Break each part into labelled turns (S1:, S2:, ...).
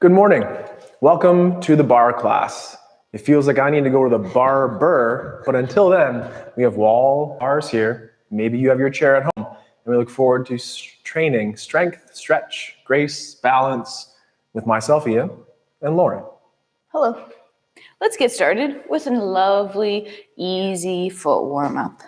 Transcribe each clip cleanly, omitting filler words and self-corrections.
S1: Good morning. Welcome to the bar class. It feels like I need to go to the barber, but until then, we have wall bars here. Maybe you have your chair at home, and we look forward to training strength, stretch, grace, balance with myself, Ian, and Lauren.
S2: Hello. Let's get started with a lovely, easy foot warm-up.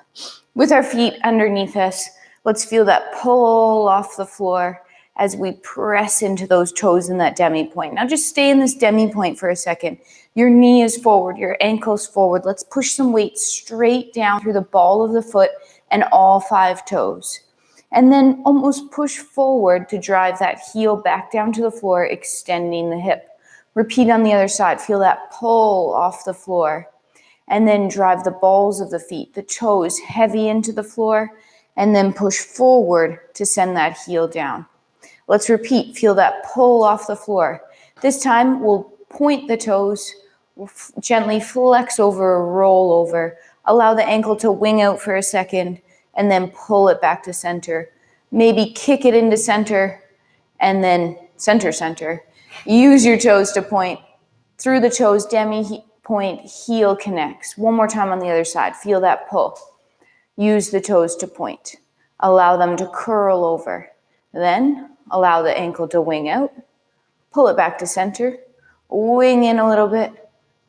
S2: With our feet underneath us, let's feel that pull off the floor as we press into those toes in that demi-point. Now just stay in this demi-point for a second. Your knee is forward, your ankle's forward. Let's push some weight straight down through the ball of the foot and all 5 toes. And then almost push forward to drive that heel back down to the floor, extending the hip. Repeat on the other side. Feel that pull off the floor. And then drive the balls of the feet, the toes heavy into the floor, and then push forward to send that heel down. Let's repeat. Feel that pull off the floor. This time we'll point the toes, we'll gently flex over or roll over. Allow the ankle to wing out for a second and then pull it back to center. Maybe kick it into center and then center. Use your toes to point. Through the toes, demi-point, heel connects. One more time on the other side. Feel that pull. Use the toes to point. Allow them to curl over. Then allow the ankle to wing out. Pull it back to center. Wing in a little bit.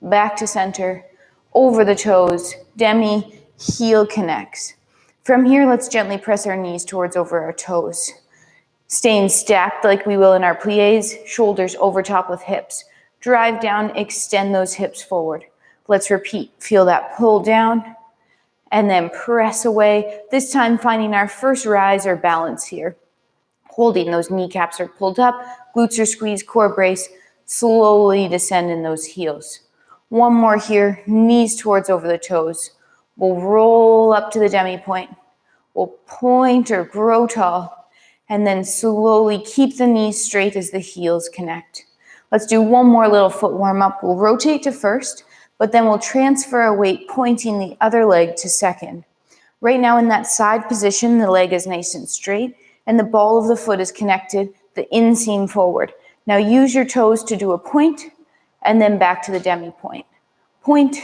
S2: Back to center. Over the toes. Demi, heel connects. From here, let's gently press our knees towards over our toes. Staying stacked like we will in our plies, shoulders over top of hips. Drive down, extend those hips forward. Let's repeat. Feel that pull down and then press away. This time finding our first rise or balance here. Holding those kneecaps are pulled up, glutes are squeezed, core brace. Slowly descend in those heels. One more here, knees towards over the toes. We'll roll up to the demi-point. We'll point or grow tall. And then slowly keep the knees straight as the heels connect. Let's do one more little foot warm up. We'll rotate to first, but then we'll transfer our weight pointing the other leg to second. Right now in that side position, the leg is nice and straight and the ball of the foot is connected, the inseam forward. Now use your toes to do a point and then back to the demi-point. Point,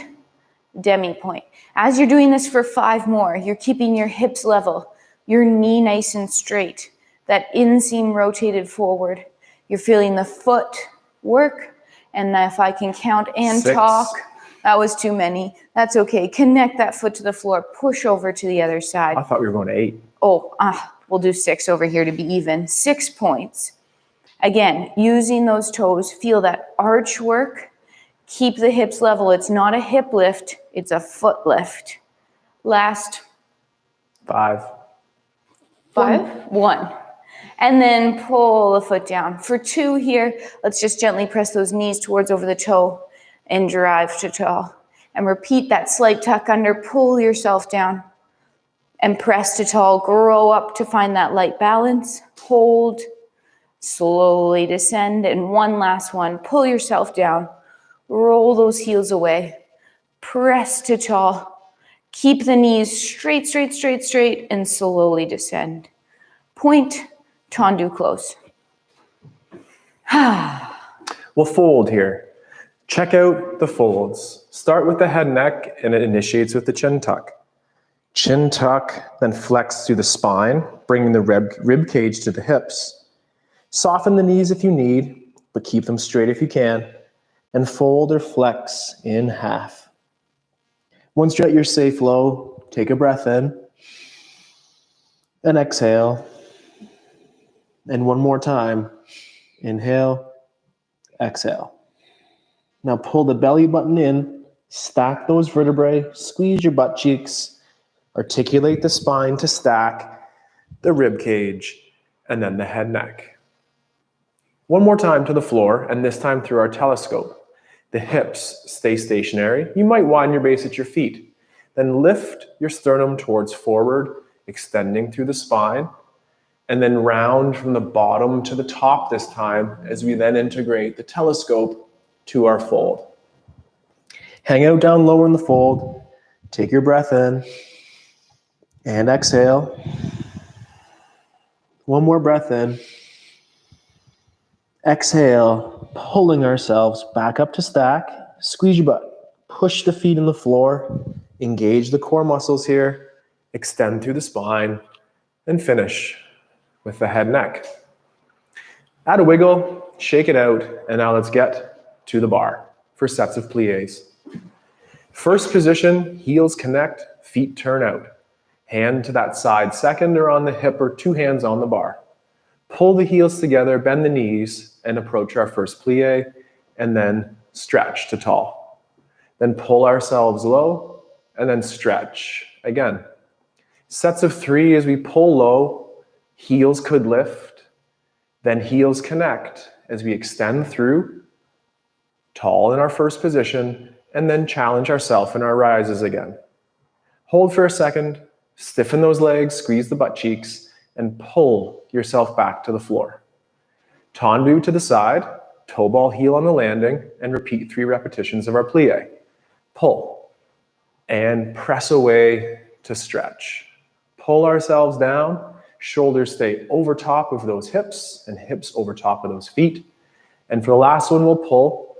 S2: demi-point. As you're doing this for 5 more, you're keeping your hips level, your knee nice and straight. That inseam rotated forward. You're feeling the foot work. And if I can count and
S1: 6.
S2: talk, that was too many. That's okay. Connect that foot to the floor. Push over to the other side.
S1: I thought we were going to 8.
S2: We'll do 6 over here to be even. 6 points. Again, using those toes, feel that arch work. Keep the hips level. It's not a hip lift. It's a foot lift. Last.
S1: 5.
S2: 1. And then pull the foot down. For 2 here, let's just gently press those knees towards over the toe and drive to tall. And repeat that slight tuck under, pull yourself down and press to tall. Grow up to find that light balance. Hold, slowly descend. And one last one, pull yourself down. Roll those heels away. Press to tall. Keep the knees straight, and slowly descend. Point, tendu close.
S1: We'll fold here. Check out the folds. Start with the head and neck, and it initiates with the chin tuck. Chin tuck, then flex through the spine, bringing the rib cage to the hips. Soften the knees if you need, but keep them straight if you can. And fold or flex in half. Once you're at your safe low, take a breath in. And exhale. And one more time. Inhale, exhale. Now pull the belly button in, stack those vertebrae, squeeze your butt cheeks, articulate the spine to stack the rib cage, and then the head neck. One more time to the floor, and this time through our telescope. The hips stay stationary. You might widen your base at your feet. Then lift your sternum towards forward, extending through the spine, and then round from the bottom to the top this time as we then integrate the telescope to our fold. Hang out down lower in the fold. Take your breath in and exhale. One more breath in. Exhale. pulling ourselves back up to stack. Squeeze your butt. Push the feet in the floor. Engage the core muscles here. Extend through the spine. And finish with the head neck. Add a wiggle, shake it out, and now let's get to the bar for sets of plies. First position, heels connect, feet turn out. Hand to that side second or on the hip or two hands on the bar. Pull the heels together, bend the knees, and approach our first plie, and then stretch to tall. Then pull ourselves low, and then stretch again. Sets of 3 as we pull low, heels could lift, then heels connect as we extend through, tall in our first position, and then challenge ourselves in our rises again. Hold for a second, stiffen those legs, squeeze the butt cheeks, and pull yourself back to the floor. Tendu to the side, toe ball heel on the landing, and repeat 3 repetitions of our plie. Pull, and press away to stretch. Pull ourselves down, shoulders stay over top of those hips, and hips over top of those feet. And for the last one, we'll pull,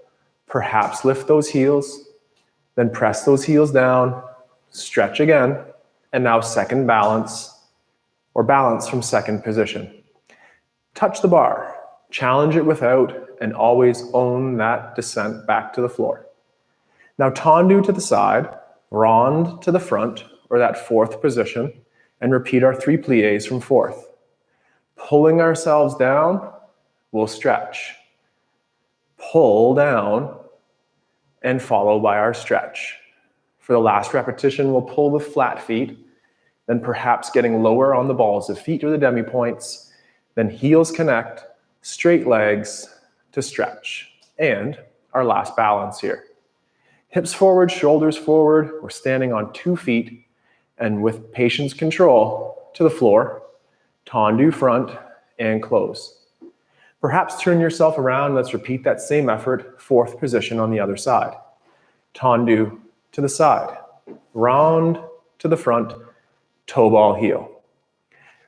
S1: perhaps lift those heels, then press those heels down, stretch again, and now second balance, or balance from second position. Touch the bar, challenge it without, and always own that descent back to the floor. Now tendu to the side, rond to the front, or that fourth position, and repeat our 3 plies from fourth. Pulling ourselves down, we'll stretch. Pull down, and follow by our stretch. For the last repetition, we'll pull with flat feet, then perhaps getting lower on the balls of feet or the demi-points, then heels connect, straight legs to stretch. And our last balance here. Hips forward, shoulders forward, we're standing on 2 feet, and with patience control to the floor, tendu front, and close. Perhaps turn yourself around, let's repeat that same effort, fourth position on the other side. Tendu to the side, round to the front, toe ball heel.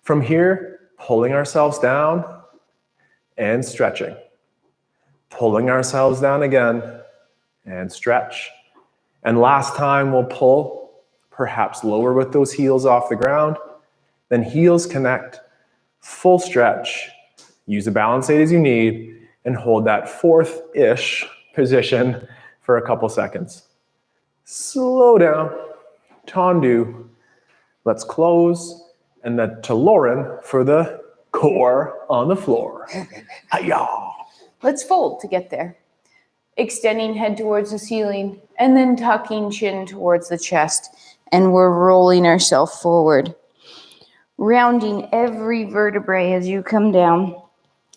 S1: From here, pulling ourselves down and stretching. Pulling ourselves down again and stretch. And last time we'll pull, perhaps lower with those heels off the ground, then heels connect, full stretch, use the balance aid as you need, and hold that fourth-ish position for a couple seconds. Slow down, tendu, let's close, and then to Lauren for the core on the floor. Hi-ya!
S2: Let's fold to get there. Extending head towards the ceiling, and then tucking chin towards the chest, and we're rolling ourselves forward. Rounding every vertebrae as you come down,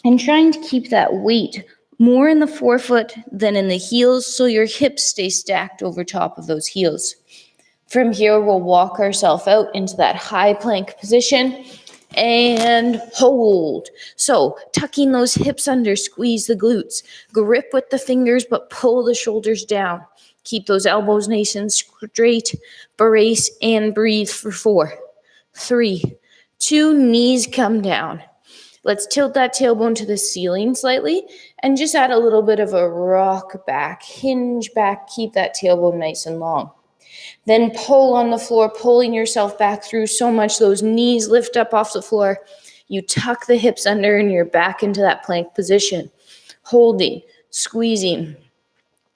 S2: and trying to keep that weight more in the forefoot than in the heels, so your hips stay stacked over top of those heels. From here, we'll walk ourselves out into that high plank position and hold. So tucking those hips under, squeeze the glutes, grip with the fingers, but pull the shoulders down. Keep those elbows nice and straight, brace and breathe for 4, 3, 2, knees come down. Let's tilt that tailbone to the ceiling slightly and just add a little bit of a rock back, hinge back, keep that tailbone nice and long. Then pull on the floor, pulling yourself back through so much those knees lift up off the floor. You tuck the hips under and you're back into that plank position. Holding, squeezing,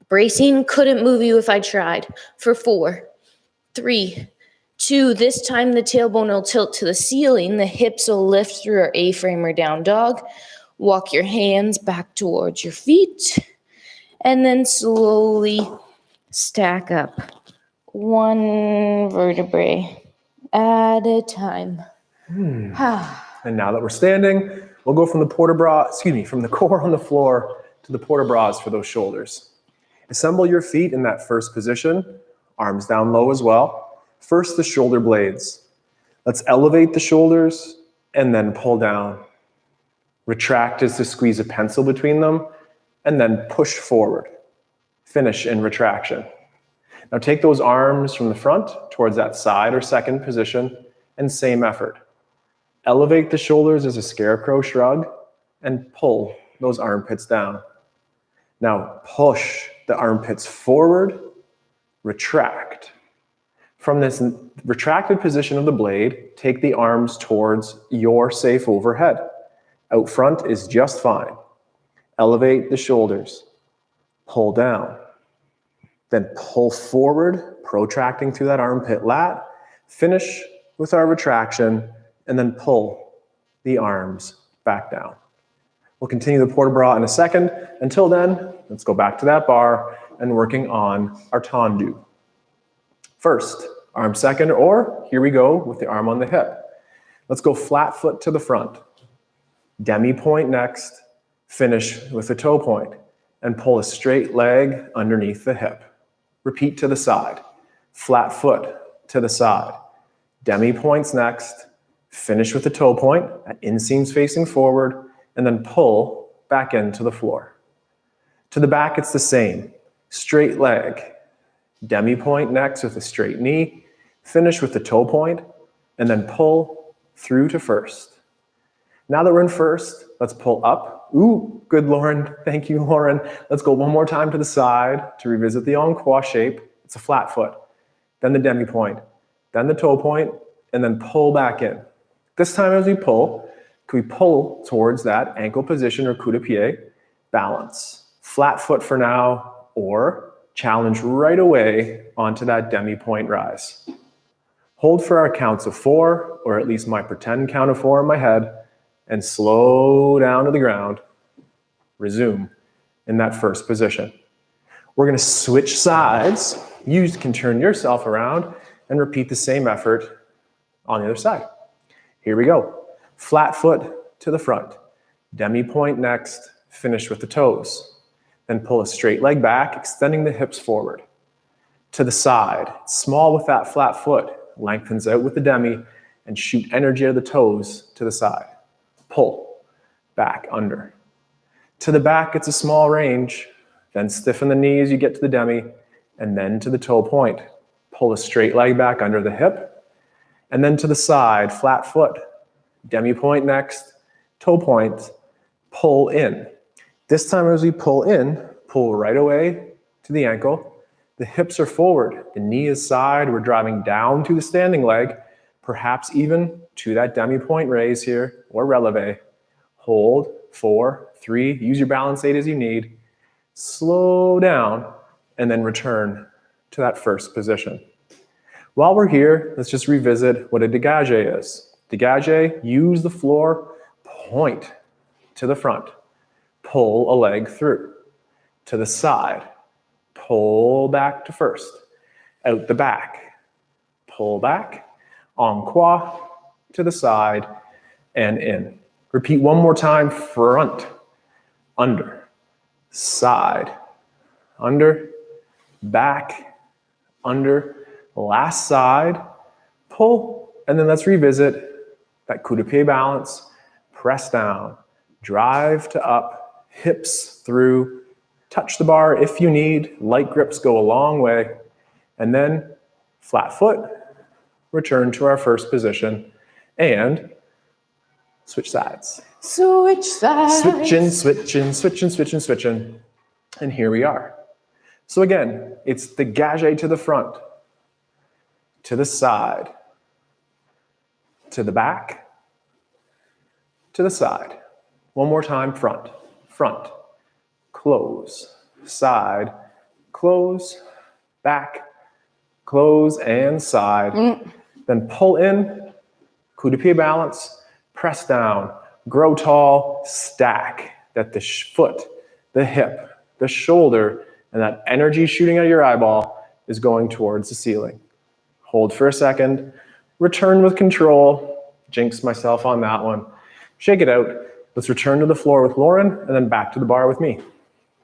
S2: bracing, couldn't move you if I tried. For 4, 3, 2, this time the tailbone will tilt to the ceiling. The hips will lift through our A-frame or down dog. Walk your hands back towards your feet. And then slowly stack up. 1 vertebrae at a time.
S1: And now that we're standing, we'll go from the from the core on the floor to the port de bras for those shoulders. Assemble your feet in that first position, arms down low as well. First, the shoulder blades. Let's elevate the shoulders and then pull down. Retract as to squeeze a pencil between them, and then push forward. Finish in retraction. Now take those arms from the front towards that side or second position, and same effort. Elevate the shoulders as a scarecrow shrug, and pull those armpits down. Now push the armpits forward, retract. From this retracted position of the blade, take the arms towards your safe overhead. Out front is just fine. Elevate the shoulders. Pull down. Then pull forward, protracting through that armpit lat. Finish with our retraction, and then pull the arms back down. We'll continue the port de bras in a second. Until then, let's go back to that bar and working on our tendu. First, arm second, or here we go with the arm on the hip. Let's go flat foot to the front. Demi point next. Finish with the toe point and pull a straight leg underneath the hip. Repeat to the side. Flat foot to the side. Demi points next. Finish with the toe point at inseams facing forward and then pull back into the floor. To the back, it's the same. Straight leg. Demi point next with a straight knee. Finish with the toe point and then pull through to first. Now that we're in first, let's pull up. Ooh, good, Lauren. Thank you, Lauren. Let's go one more time to the side to revisit the en croix shape. It's a flat foot. Then the demi point, then the toe point, and then pull back in. This time as we pull, can we pull towards that ankle position or coup de pied? Balance. Flat foot for now, or challenge right away onto that demi point rise. Hold for our counts of 4, or at least my pretend count of 4 in my head, and slow down to the ground. Resume in that first position. We're going to switch sides. You can turn yourself around and repeat the same effort on the other side. Here we go. Flat foot to the front. Demi point next. Finish with the toes. Then pull a straight leg back, extending the hips forward. To the side. Small with that flat foot. Lengthens out with the demi and shoot energy out of the toes to the side. Pull, back, under. To the back, it's a small range. Then stiffen the knee as you get to the demi, and then to the toe point. Pull a straight leg back under the hip, and then to the side, flat foot. Demi point next, toe point, pull in. This time as we pull in, pull right away to the ankle. The hips are forward, the knee is side. We're driving down to the standing leg, perhaps even to that demi point raise here, or releve. Hold, 4, 3, use your balance aid as you need. Slow down, and then return to that first position. While we're here, let's just revisit what a dégagé is. Dégagé, use the floor, point to the front. Pull a leg through. To the side, pull back to first. Out the back, pull back. En croix, to the side, and in. Repeat one more time, front, under, side, under, back, under, last side, pull, and then let's revisit that coup de pied balance, press down, drive to up, hips through, touch the bar if you need, light grips go a long way, and then flat foot, return to our first position, and switch sides.
S2: Switch sides.
S1: Switching, switching, switching, switching, switching. And here we are. So again, it's the dégagé to the front, to the side, to the back, to the side. One more time, front, front, close, side, close, back, close, and side. Then pull in, coup de pied balance, press down, grow tall, stack. That the foot, the hip, the shoulder, and that energy shooting out of your eyeball is going towards the ceiling. Hold for a second, return with control. Jinx myself on that one. Shake it out. Let's return to the floor with Lauren and then back to the bar with me.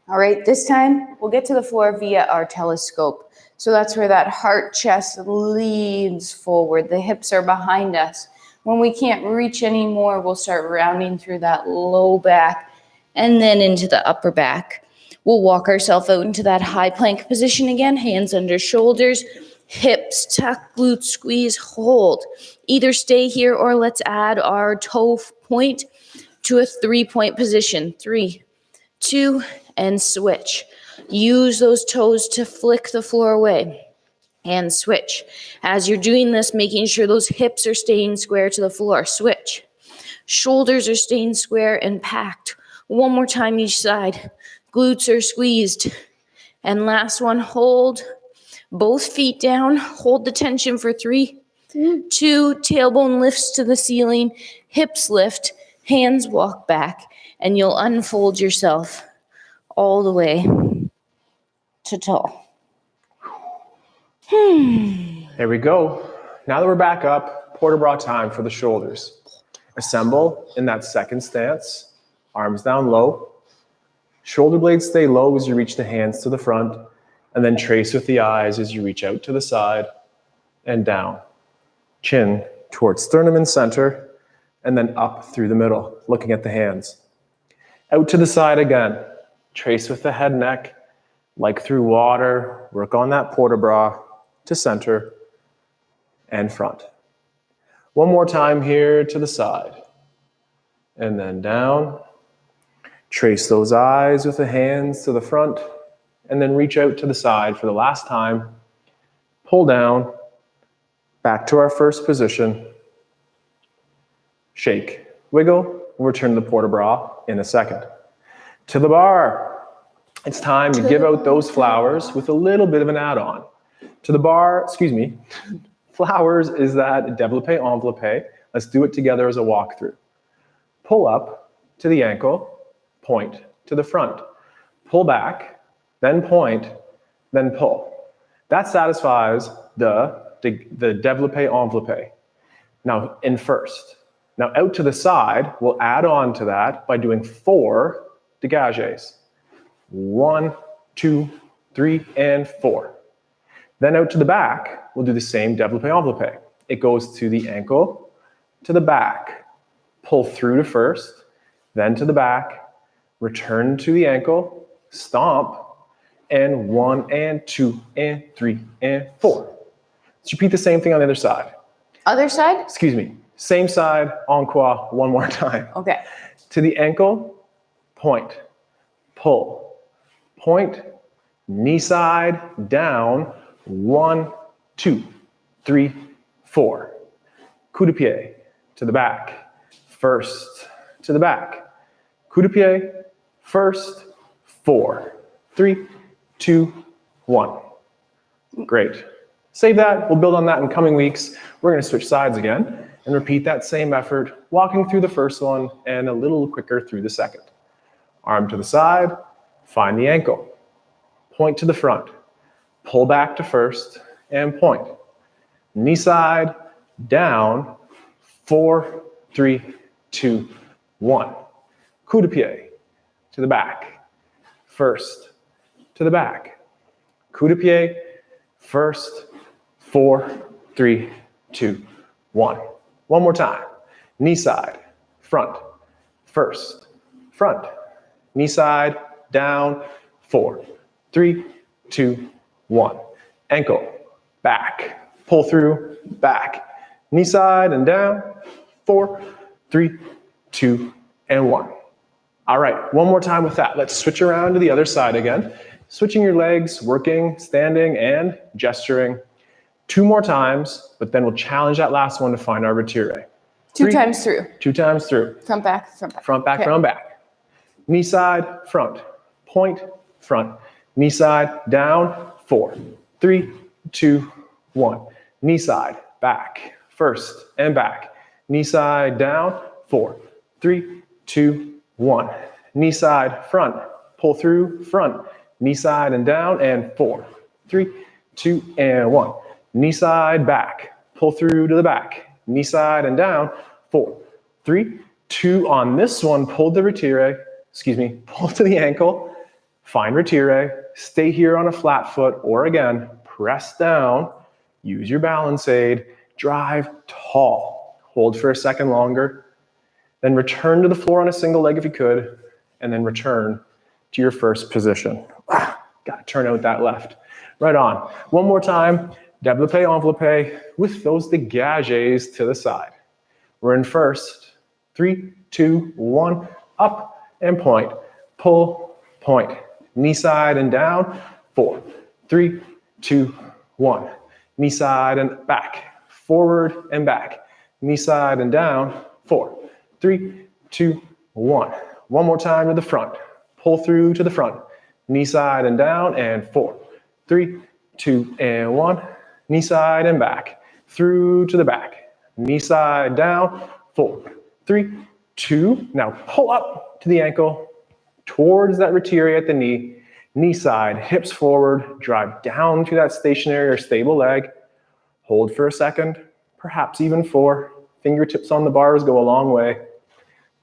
S2: All right, this time we'll get to the floor via our telescope. So that's where that heart chest leans forward. The hips are behind us. When we can't reach anymore, we'll start rounding through that low back and then into the upper back. We'll walk ourselves out into that high plank position again, hands under shoulders, hips tuck, glutes squeeze, hold. Either stay here or let's add our toe point to a 3-point position. 3, 2, and switch. Use those toes to flick the floor away and switch. As you're doing this, making sure those hips are staying square to the floor. Switch. Shoulders are staying square and packed. One more time each side. Glutes are squeezed. And last one, hold both feet down. Hold the tension for 3, 2, tailbone lifts to the ceiling, hips lift, hands walk back, and you'll unfold yourself all the way to tall.
S1: There we go. Now that we're back up, port de bras time for the shoulders. Assemble in that second stance, arms down low. Shoulder blades stay low as you reach the hands to the front, and then trace with the eyes as you reach out to the side and down. Chin towards sternum and center, and then up through the middle, looking at the hands. Out to the side again. Trace with the head, neck, like through water. Work on that port de bras to center and front. One more time here to the side. And then down. Trace those eyes with the hands to the front, and then reach out to the side for the last time. Pull down, back to our first position. Shake, wiggle, we'll return to the port de bras in a second. To the bar. It's time to give out those flowers with a little bit of an add-on. To the bar, flowers is that développé enveloppé. Let's do it together as a walkthrough. Pull up to the ankle, point to the front. Pull back, then point, then pull. That satisfies the développé enveloppé. Now in first. Now out to the side, we'll add on to that by doing 4 dégagés. 1, 2, 3, and 4. Then out to the back, we'll do the same développé enveloppé. It goes to the ankle, to the back, pull through to first, then to the back, return to the ankle, stomp, and 1, and 2, and 3, and 4. Let's repeat the same thing on the other side.
S2: Other side?
S1: Same side, encore, one more time.
S2: Okay.
S1: To the ankle, point, pull, point, knee side, down, 1, 2, 3, 4. Coup de pied, to the back, first, to the back. Coup de pied, first, 4, 3, 2, 1. Great. Save that. We'll build on that in coming weeks. We're going to switch sides again and repeat that same effort, walking through the first one and a little quicker through the second. Arm to the side, find the ankle. Point to the front. Pull back to first and point. Knee side, down, 4, 3, 2, 1. Coup de pied, to the back. First, to the back. Coup de pied, first, 4, 3, 2, 1. One more time. Knee side, front, first, front. Knee side, down, 4, 3, 2, 1. Ankle, back. Pull through, back. Knee side and down, 4, 3, 2, and 1. All right, one more time with that. Let's switch around to the other side again. Switching your legs, working, standing, and gesturing. 2 more times, but then we'll challenge that last one to find our retire.
S2: 2 times through.
S1: 2 times through.
S2: Front, back, front, back.
S1: Front, back,
S2: Okay.
S1: front, back. Knee side, front. Point, front. Knee side, down, 4, 3, 2, 1. Knee side, back. First and back. Knee side, down, 4, 3, 2, 1. Knee side, front. Pull through, front. Knee side and down, and 4, 3, 2, and 1. Knee side, back. Pull through to the back. Knee side and down, 4, 3, 2. On this one, pull the retire, pull to the ankle, find retire, stay here on a flat foot, or again, press down, use your balance aid, drive tall. Hold for a second longer, then return to the floor on a single leg if you could, and then return to your first position. Got to turn out that left. Right on. One more time, développé enveloppé with those dégagés to the side. We're in first. 3, 2, 1, up and point. Pull, point. Knee side and down. 4, 3, 2, 1. Knee side and back. Forward and back. Knee side and down. 4, 3, 2, 1. One more time to the front. Pull through to the front. Knee side and down, and 4, 3, 2, and 1. Knee side and back. Through to the back. Knee side down. 4, 3, 2. Now pull up to the ankle, towards that rotary at the knee. Knee side, hips forward, drive down to that stationary or stable leg. Hold for a second, perhaps even 4. Fingertips on the bars go a long way.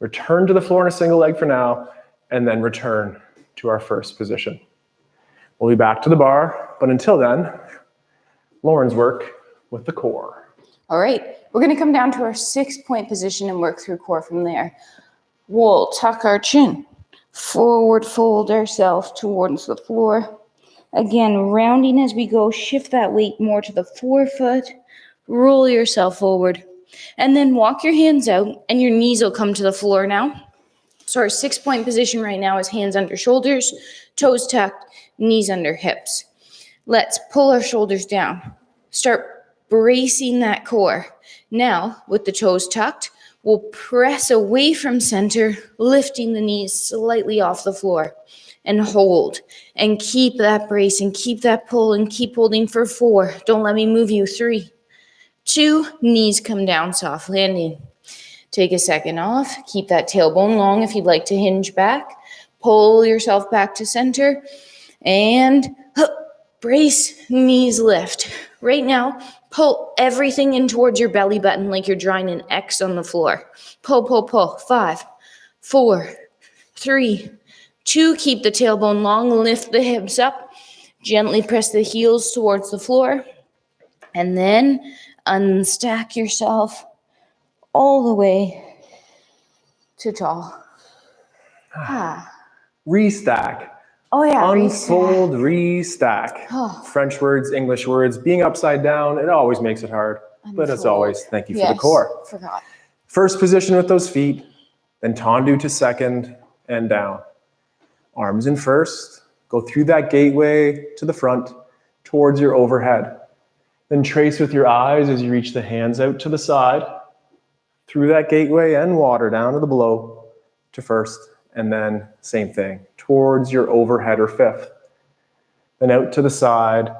S1: Return to the floor in a single leg for now, and then return to our first position. We'll be back to the bar, but until then, Lauren's work with the core.
S2: All right, we're gonna come down to our 6-point position and work through core from there. We'll tuck our chin, forward fold ourselves towards the floor. Again, rounding as we go, shift that weight more to the forefoot, roll yourself forward, and then walk your hands out and your knees will come to the floor now. So our 6-point position right now is hands under shoulders, toes tucked, knees under hips. Let's pull our shoulders down. Start bracing that core. Now, with the toes tucked, we'll press away from center, lifting the knees slightly off the floor. And hold. And keep that brace and keep that pull and keep holding for 4. Don't let me move you. 3, 2, knees come down, soft landing. Take a second off. Keep that tailbone long if you'd like to hinge back. Pull yourself back to center. And brace, knees lift. Right now, pull everything in towards your belly button like you're drawing an X on the floor. Pull, pull, pull. 5, 4, 3, 2, keep the tailbone long. Lift the hips up. Gently press the heels towards the floor. And then unstack yourself all the way to tall.
S1: Restack.
S2: Oh yeah,
S1: Unfold, restack.
S2: Oh.
S1: French words, English words. Being upside down, it always makes it hard. But as always, thank you for the core.
S2: Forgot.
S1: First position with those feet, then tendu to second and down. Arms in first. Go through that gateway to the front towards your overhead. Then trace with your eyes as you reach the hands out to the side, through that gateway and water down to the below to first, and then same thing, towards your overhead or fifth. Then out to the side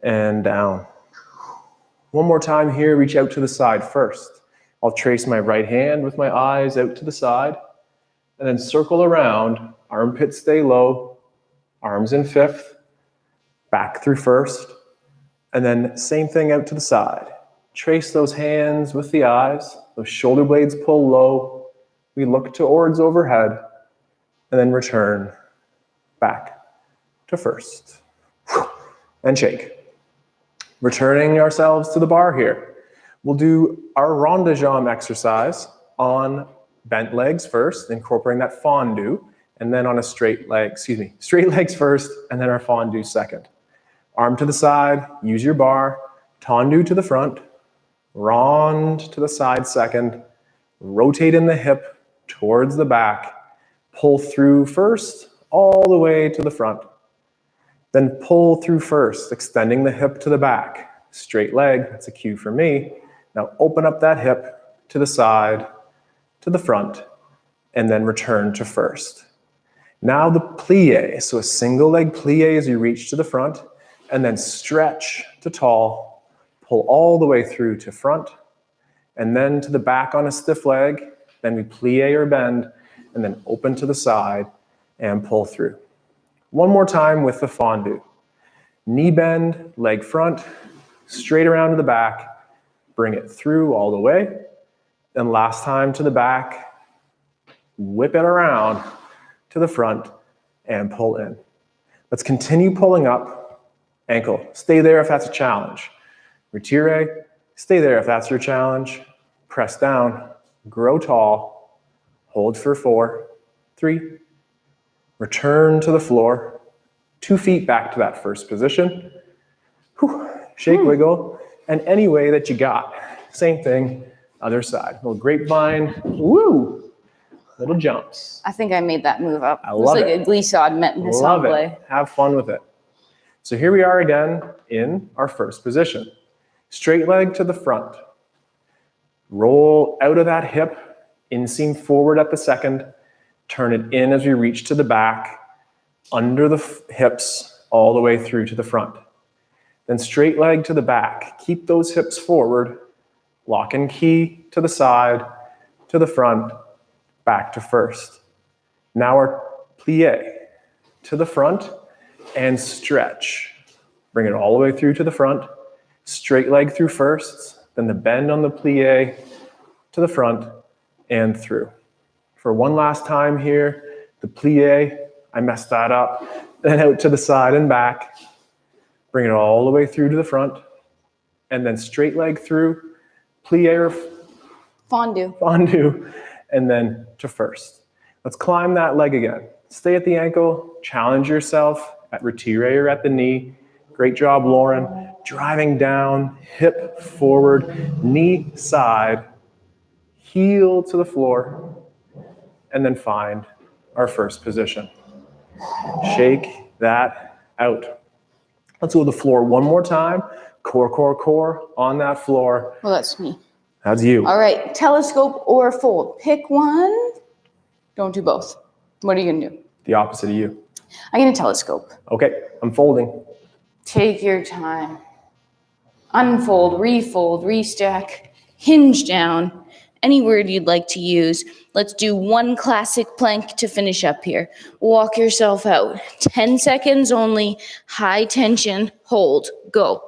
S1: and down. One more time here, reach out to the side first. I'll trace my right hand with my eyes out to the side, and then circle around, armpits stay low, arms in fifth, back through first, and then same thing out to the side. Trace those hands with the eyes, those shoulder blades pull low. We look towards overhead, and then return back to first. And shake. Returning ourselves to the bar here. We'll do our rond de jambe exercise on bent legs first, incorporating that fondue, and then on a straight legs first, and then our fondue second. Arm to the side, use your bar, tendu to the front, rond to the side second, rotate in the hip towards the back, pull through first, all the way to the front. Then pull through first, extending the hip to the back. Straight leg, that's a cue for me. Now open up that hip to the side, to the front, and then return to first. Now the plie, so a single leg plie as you reach to the front, and then stretch to tall, pull all the way through to front, and then to the back on a stiff leg, then we plie or bend, and then open to the side and pull through. One more time with the fondue. Knee bend, leg front, straight around to the back, bring it through all the way, then last time to the back, whip it around to the front and pull in. Let's continue pulling up. Ankle, stay there if that's a challenge. Retire, stay there if that's your challenge. Press down, grow tall, hold for 4, 3, return to the floor, 2 feet back to that first position. Shake, wiggle, and any way that you got. Same thing, other side. Little grapevine, woo! little jumps.
S2: I think I made that move up.
S1: I
S2: It was
S1: love
S2: like
S1: it.
S2: a glissade met in
S1: Love
S2: ensemble.
S1: it. Have fun with it. So here we are again in our first position. Straight leg to the front. Roll out of that hip, inseam forward at the second. Turn it in as we reach to the back, under the hips, all the way through to the front. Then straight leg to the back. Keep those hips forward. Lock and key to the side, to the front, back to first. Now our plie to the front and stretch. Bring it all the way through to the front. Straight leg through first, then the bend on the plie to the front and through. For one last time here, the plie, I messed that up, then out to the side and back. Bring it all the way through to the front, and then straight leg through, plie or fondue, and then to first. Let's climb that leg again. Stay at the ankle, challenge yourself at retire or at the knee. Great job, Lauren. Driving down, hip forward, knee side, heel to the floor, and then find our first position. Shake that out. Let's go to the floor one more time. Core on that floor.
S2: Well, that's me.
S1: That's you.
S2: All right, telescope or fold. Pick one. Don't do both. What are you going to do?
S1: The opposite of you.
S2: I'm going to telescope.
S1: Okay, I'm folding.
S2: Take your time. Unfold, refold, restack, hinge down. Any word you'd like to use. Let's do one classic plank to finish up here. Walk yourself out. 10 seconds only. High tension. Hold. Go.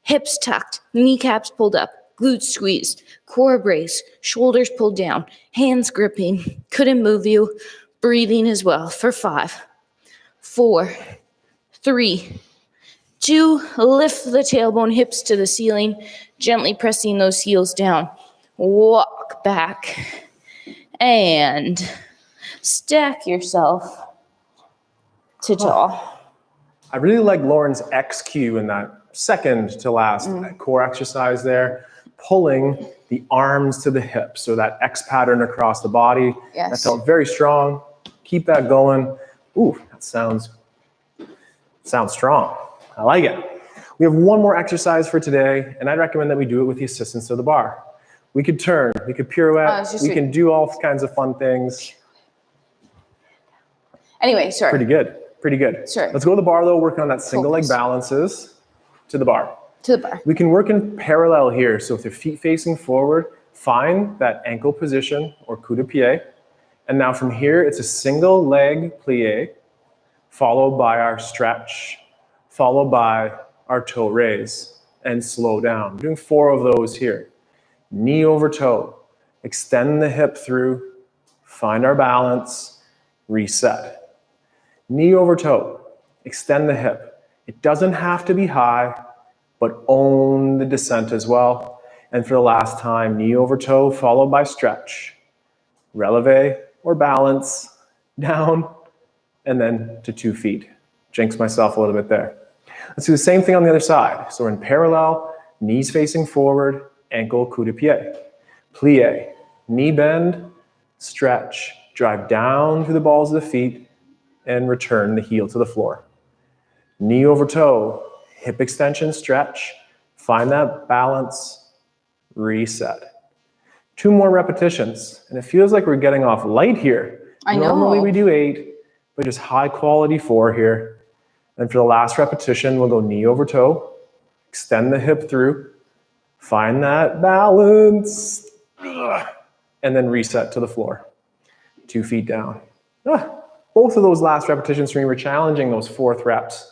S2: Hips tucked. Kneecaps pulled up. Glutes squeezed. Core brace. Shoulders pulled down. Hands gripping. Couldn't move you. Breathing as well for 5, 4, 3, 2, lift the tailbone, hips to the ceiling, gently pressing those heels down. Walk back and stack yourself to tall.
S1: I really like Lauren's X cue in that second to last core exercise there, pulling the arms to the hips, so that X pattern across the body.
S2: Yes.
S1: That felt very strong. Keep that going. Ooh, that sounds strong. I like it. We have one more exercise for today, and I'd recommend that we do it with the assistance of the bar. We could turn, we could pirouette, we can do all kinds of fun things.
S2: Anyway, sorry.
S1: Pretty good.
S2: Sorry.
S1: Let's go to the bar though, working on that single leg balances to the bar.
S2: To the bar.
S1: We can work in parallel here. So with your feet facing forward, find that ankle position or coup de pied. And now from here, it's a single leg plie, followed by our stretch, followed by our toe raise, and slow down. We're doing 4 of those here. Knee over toe, extend the hip through, find our balance, reset. Knee over toe, extend the hip. It doesn't have to be high, but own the descent as well. And for the last time, knee over toe, followed by stretch. Releve or balance, down, and then to 2 feet. Jinx myself a little bit there. Let's do the same thing on the other side. So we're in parallel, knees facing forward, ankle coup de pied. Plie, knee bend, stretch, drive down through the balls of the feet, and return the heel to the floor. Knee over toe, hip extension, stretch, find that balance, reset. 2 more repetitions, and it feels like we're getting off light here.
S2: I know.
S1: Normally we do 8, but just high quality 4 here. And for the last repetition, we'll go knee over toe, extend the hip through, find that balance, and then reset to the floor. 2 feet down. Both of those last repetitions for me were challenging, those 4th reps.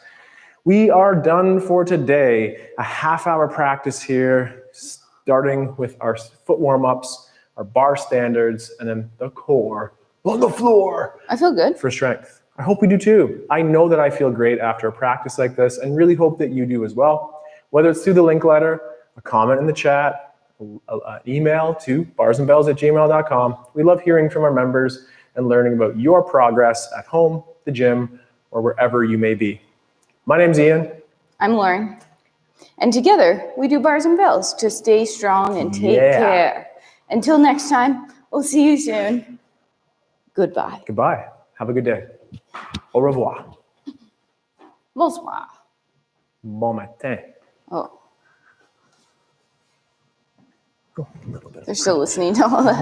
S1: We are done for today. A half-hour practice here, starting with our foot warm-ups, our bar standards, and then the core on the floor.
S2: I feel good.
S1: For strength. I hope we do too. I know that I feel great after a practice like this, and really hope that you do as well. Whether it's through the link letter, a comment in the chat, an email to barsandbells@gmail.com. We love hearing from our members and learning about your progress at home, the gym, or wherever you may be. My name's Ian.
S2: I'm Lauren. And together, we do Bars and Bells to stay strong and take care. Until next time, we'll see you soon. Goodbye.
S1: Goodbye. Have a good day. Au revoir.
S2: Bonsoir.
S1: Bon matin.
S2: Oh,
S1: Oh, a little bit.
S2: they're still listening to all that.